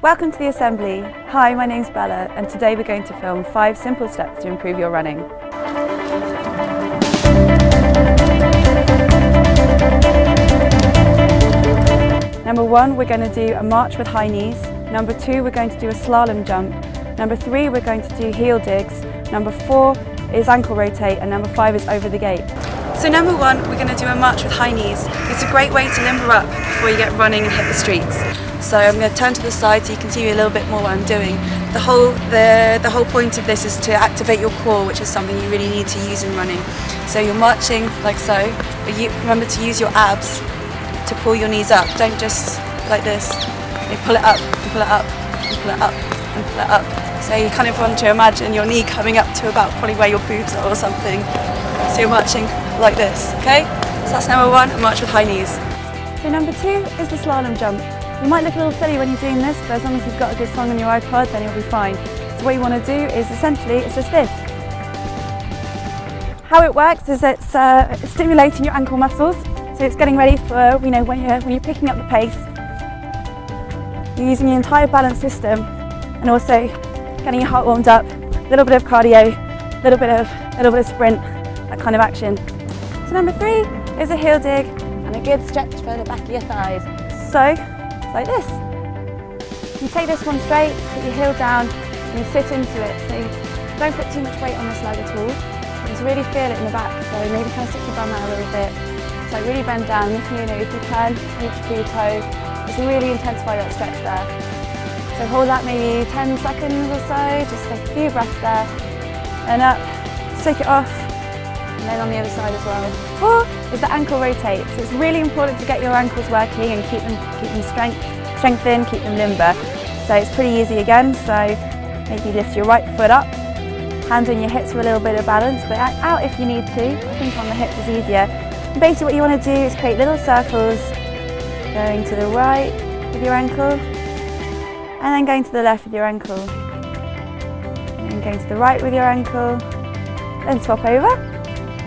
Welcome to the assembly. Hi, my name's Bella and today we're going to film 5 simple steps to improve your running. Number 1, we're going to do a march with high knees. Number 2, we're going to do a slalom jump. Number 3, we're going to do heel digs. Number 4 is ankle rotate and number 5 is over the gate. So number 1, we're going to do a march with high knees. It's a great way to limber up before you get running and hit the streets. So I'm going to turn to the side so you can see a little bit more what I'm doing. The whole point of this is to activate your core, which is something you really need to use in running. So you're marching like so, but you remember to use your abs to pull your knees up. Don't just like this. You pull it up, and pull it up, and pull it up, and pull it up. So you kind of want to imagine your knee coming up to about probably where your boobs are or something. So you're marching like this, okay? So that's number 1, a march with high knees. So number 2 is the slalom jump. You might look a little silly when you're doing this, but as long as you've got a good song on your iPod, then you'll be fine. So what you want to do is essentially, it's just this. How it works is it's stimulating your ankle muscles, so it's getting ready for, when you're picking up the pace. You're using the entire balance system and also getting your heart warmed up, a little bit of cardio, a little bit of sprint, that kind of action. So number 3 is a heel dig and a good stretch for the back of your thighs. So, like this. You take this one straight, put your heel down and you sit into it. So don't put too much weight on the slug at all. Just really feel it in the back. So maybe kind of stick your bum out a little bit. So really bend down, if you can, reach for your toe. Just really intensify that stretch there. So hold that maybe 10 seconds or so, just take a few breaths there. And up, take it off. And then on the other side as well. 4 is the ankle rotate. So it's really important to get your ankles working and keep them strengthened, keep them limber. So it's pretty easy again. So maybe lift your right foot up, hands on your hips for a little bit of balance, but out if you need to. I think on the hips is easier. And basically what you want to do is create little circles, going to the right with your ankle, and then going to the left with your ankle. And then going to the right with your ankle, then swap over.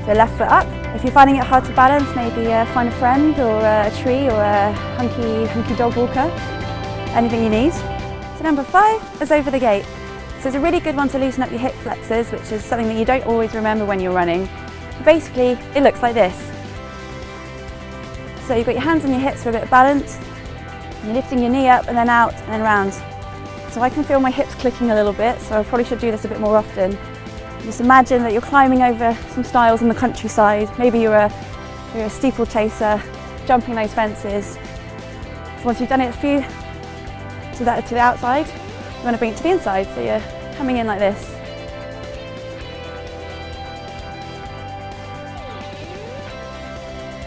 So left foot up. If you're finding it hard to balance, maybe find a friend or a tree or a hunky dog walker, anything you need. So number 5 is over the gate. So it's a really good one to loosen up your hip flexors, which is something that you don't always remember when you're running. Basically, it looks like this. So you've got your hands on your hips for a bit of balance. You're lifting your knee up and then out and then round. So I can feel my hips clicking a little bit, so I probably should do this a bit more often. Just imagine that you're climbing over some stiles in the countryside. Maybe you're a steeplechaser, jumping those fences. So once you've done it a few to the outside, you want to bring it to the inside. So you're coming in like this.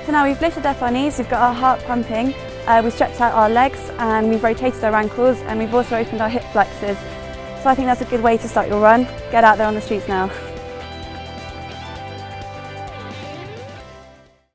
So now we've lifted up our knees, we've got our heart pumping, we've stretched out our legs and we've rotated our ankles and we've also opened our hip flexors. So I think that's a good way to start your run. Get out there on the streets now.